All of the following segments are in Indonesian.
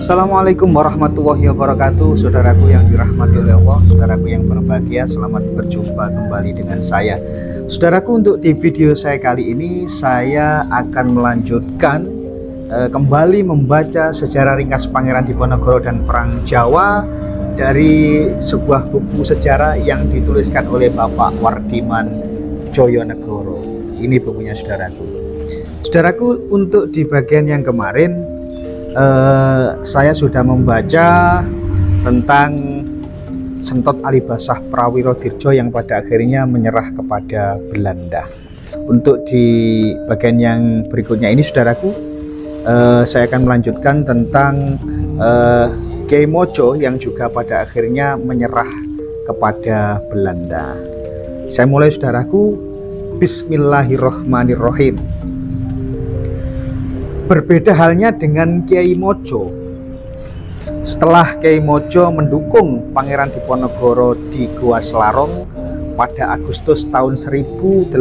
Assalamualaikum warahmatullahi wabarakatuh. Saudaraku yang dirahmati oleh Allah, saudaraku yang berbahagia, selamat berjumpa kembali dengan saya. Saudaraku, untuk di video saya kali ini saya akan melanjutkan kembali membaca sejarah ringkas Pangeran Diponegoro dan Perang Jawa dari sebuah buku sejarah yang dituliskan oleh Bapak Wardiman Joyonegoro. Ini bukunya, saudaraku. Saudaraku, untuk di bagian yang kemarin saya sudah membaca tentang Sentot Alibasah Prawirodirjo yang pada akhirnya menyerah kepada Belanda. Untuk di bagian yang berikutnya ini, saudaraku, saya akan melanjutkan tentang Kyai Mojo yang juga pada akhirnya menyerah kepada Belanda. Saya mulai, saudaraku. Bismillahirrohmanirrohim. Berbeda halnya dengan Kyai Mojo. Setelah Kyai Mojo mendukung Pangeran Diponegoro di Goa Selarong pada Agustus tahun 1825,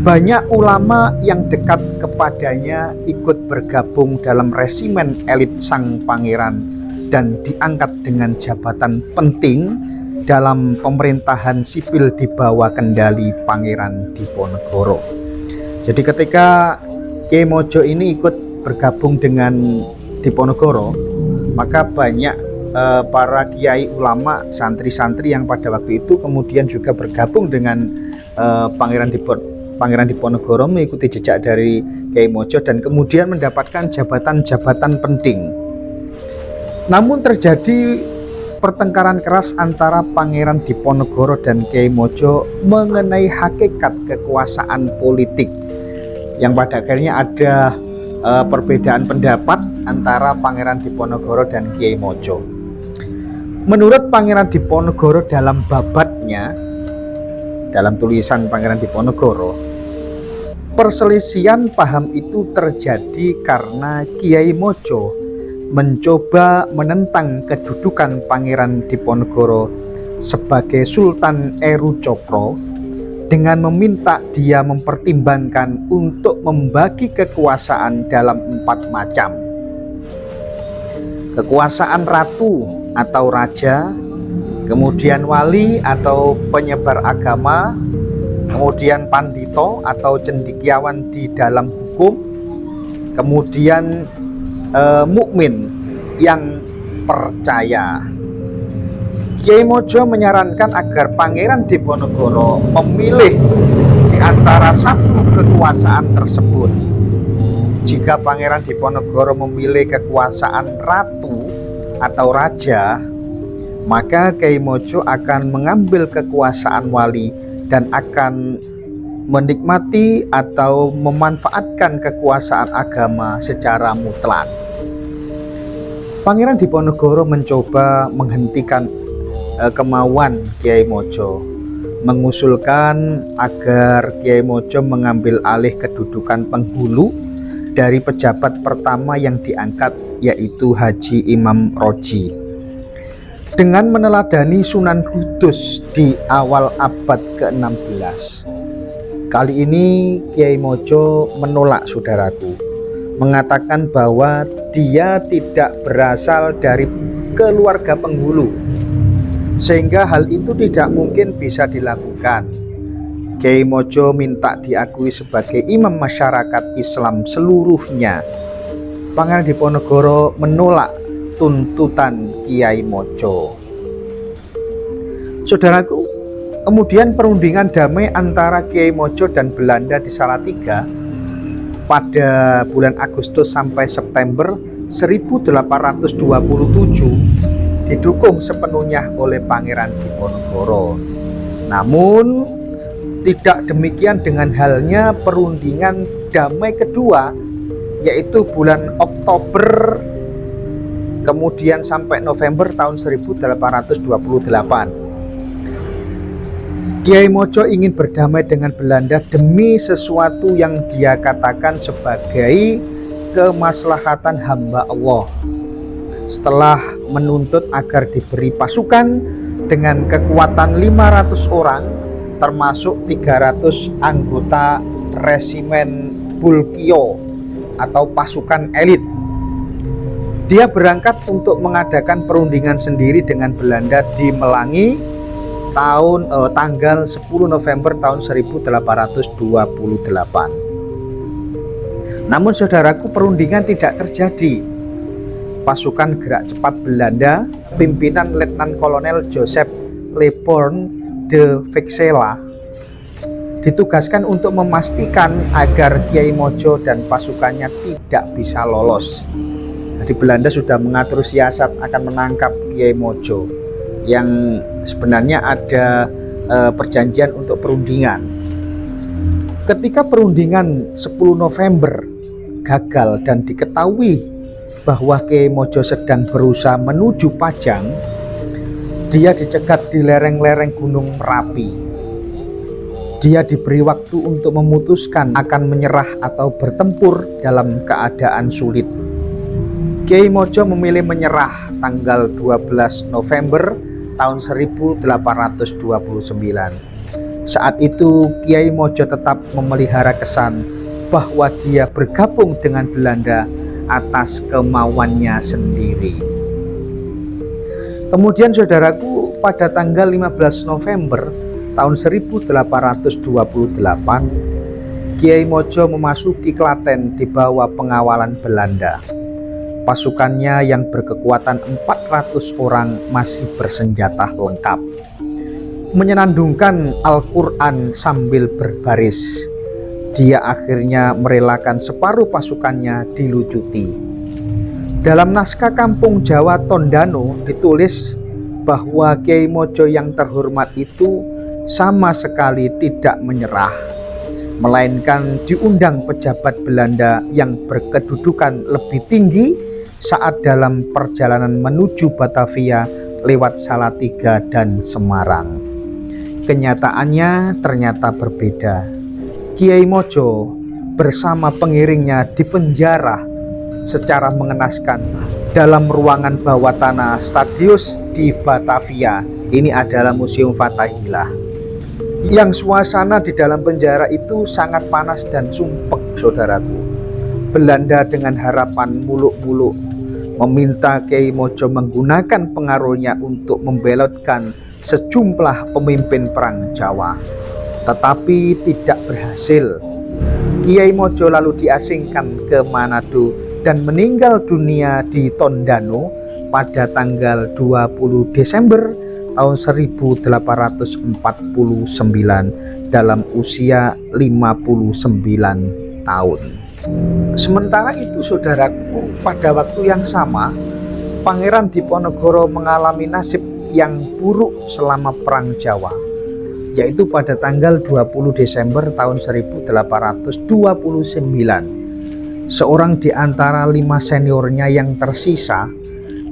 banyak ulama yang dekat kepadanya ikut bergabung dalam resimen elit sang pangeran dan diangkat dengan jabatan penting dalam pemerintahan sipil di bawah kendali Pangeran Diponegoro. Jadi ketika Kyai Mojo ini ikut bergabung dengan Diponegoro, maka banyak para kiai ulama, santri-santri yang pada waktu itu kemudian juga bergabung dengan Pangeran Diponegoro, mengikuti jejak dari Kyai Mojo dan kemudian mendapatkan jabatan-jabatan penting. Namun terjadi pertengkaran keras antara Pangeran Diponegoro dan Kyai Mojo mengenai hakikat kekuasaan politik, yang pada akhirnya ada perbedaan pendapat antara Pangeran Diponegoro dan Kyai Mojo. Menurut Pangeran Diponegoro dalam babatnya, dalam tulisan Pangeran Diponegoro, perselisihan paham itu terjadi karena Kyai Mojo mencoba menentang kedudukan Pangeran Diponegoro sebagai Sultan Eru Cokro dengan meminta dia mempertimbangkan untuk membagi kekuasaan dalam 4 macam. Kekuasaan ratu atau raja, kemudian wali atau penyebar agama, kemudian pandito atau cendekiawan di dalam hukum, kemudian mukmin yang percaya. Kyai Mojo menyarankan agar Pangeran Diponegoro memilih di antara satu kekuasaan tersebut. Jika Pangeran Diponegoro memilih kekuasaan ratu atau raja, maka Kyai Mojo akan mengambil kekuasaan wali dan akan menikmati atau memanfaatkan kekuasaan agama secara mutlak. Pangeran Diponegoro mencoba menghentikan kemauan Kyai Mojo, mengusulkan agar Kyai Mojo mengambil alih kedudukan penghulu dari pejabat pertama yang diangkat, yaitu Haji Imam Roji. Dengan meneladani Sunan Kudus di awal abad ke-16, kali ini Kyai Mojo menolak, saudaraku, mengatakan bahwa dia tidak berasal dari keluarga penghulu, sehingga hal itu tidak mungkin bisa dilakukan. Kyai Mojo minta diakui sebagai imam masyarakat Islam seluruhnya. Pangeran Diponegoro menolak tuntutan Kyai Mojo. Saudaraku, kemudian perundingan damai antara Kyai Mojo dan Belanda di Salatiga pada bulan Agustus sampai September 1827 didukung sepenuhnya oleh Pangeran Diponegoro. Namun tidak demikian dengan halnya perundingan damai kedua, yaitu bulan Oktober kemudian sampai November tahun 1828. Kyai Mojo ingin berdamai dengan Belanda demi sesuatu yang dia katakan sebagai kemaslahatan hamba Allah. Setelah menuntut agar diberi pasukan dengan kekuatan 500 orang, termasuk 300 anggota resimen Bulkio atau pasukan elit Dia berangkat untuk mengadakan perundingan sendiri dengan Belanda di Melangi tanggal 10 November tahun 1828. Namun saudaraku, perundingan tidak terjadi. Pasukan gerak cepat Belanda, pimpinan Letnan Kolonel Joseph Leborn de Vexela, ditugaskan untuk memastikan agar Kiai Mojo dan pasukannya tidak bisa lolos. Jadi Belanda sudah mengatur siasat akan menangkap Kiai Mojo, yang sebenarnya ada perjanjian untuk perundingan. Ketika perundingan 10 November gagal dan diketahui bahwa Kiai Mojo sedang berusaha menuju Pajang, dia dicegat di lereng-lereng Gunung Merapi. Dia diberi waktu untuk memutuskan akan menyerah atau bertempur dalam keadaan sulit. Kiai Mojo memilih menyerah tanggal 12 November tahun 1829. Saat itu Kiai Mojo tetap memelihara kesan bahwa dia bergabung dengan Belanda atas kemauannya sendiri. Kemudian saudaraku, pada tanggal 15 November tahun 1828, Kiai Mojo memasuki Klaten di bawah pengawalan Belanda. Pasukannya yang berkekuatan 400 orang masih bersenjata lengkap, menyenandungkan Al-Quran sambil berbaris. Dia akhirnya merelakan separuh pasukannya dilucuti. Dalam naskah Kampung Jawa Tondano ditulis bahwa Kiai Mojo yang terhormat itu sama sekali tidak menyerah, melainkan diundang pejabat Belanda yang berkedudukan lebih tinggi saat dalam perjalanan menuju Batavia lewat Salatiga dan Semarang. Kenyataannya ternyata berbeda. Kiai Mojo bersama pengiringnya dipenjara secara mengenaskan dalam ruangan bawah tanah Stadius di Batavia. Ini adalah Museum Fathahillah. Yang suasana di dalam penjara itu sangat panas dan sumpek, saudaraku. Belanda dengan harapan muluk-muluk meminta Kiai Mojo menggunakan pengaruhnya untuk membelotkan sejumlah pemimpin perang Jawa, tetapi tidak berhasil. Kiai Mojo lalu diasingkan ke Manado dan meninggal dunia di Tondano pada tanggal 20 Desember tahun 1849 dalam usia 59 tahun. Sementara itu saudaraku, pada waktu yang sama Pangeran Diponegoro mengalami nasib yang buruk selama Perang Jawa, yaitu pada tanggal 20 Desember tahun 1829. Seorang di antara 5 seniornya yang tersisa,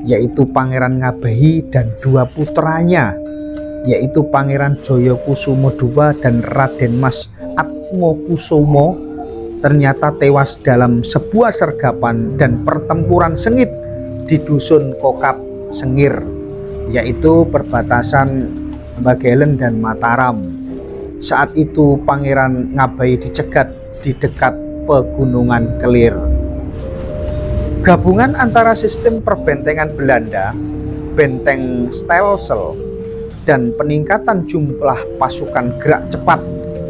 yaitu Pangeran Ngabehi dan 2 putranya, yaitu Pangeran Joyokusumo II dan Raden Mas Atmokusumo, ternyata tewas dalam sebuah sergapan dan pertempuran sengit di dusun Kokap Sengir, yaitu perbatasan Bagelen dan Mataram. Saat itu Pangeran Ngabehi dicegat di dekat Pegunungan Kelir. Gabungan antara sistem perbentengan Belanda, benteng Stelsel, dan peningkatan jumlah pasukan gerak cepat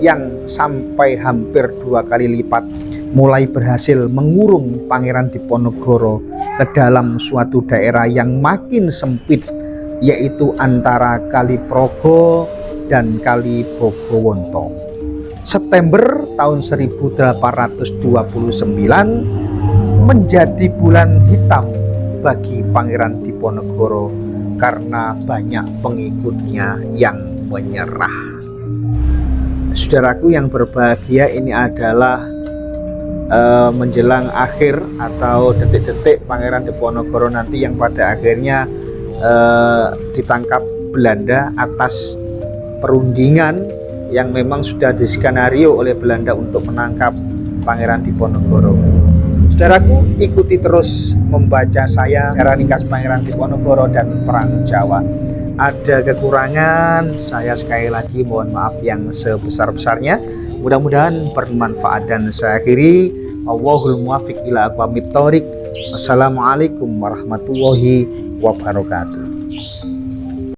yang sampai hampir 2 kali lipat mulai berhasil mengurung Pangeran Diponegoro ke dalam suatu daerah yang makin sempit, yaitu antara Kali Progo dan Kali Bogowonto. September tahun 1829 menjadi bulan hitam bagi Pangeran Diponegoro karena banyak pengikutnya yang menyerah. Saudaraku yang berbahagia, ini adalah menjelang akhir atau detik-detik Pangeran Diponegoro nanti yang pada akhirnya ditangkap Belanda atas perundingan yang memang sudah diskenario oleh Belanda untuk menangkap Pangeran Diponegoro. Saudaraku, ikuti terus membaca saya secara ringkas Pangeran Diponegoro dan Perang Jawa. Ada kekurangan, saya sekali lagi mohon maaf yang sebesar-besarnya. Mudah-mudahan bermanfaat dan saya akhiri. Wallahul muwaffiq ila aqwamit thoriq. Wassalamualaikum warahmatullahi wabarakatuh.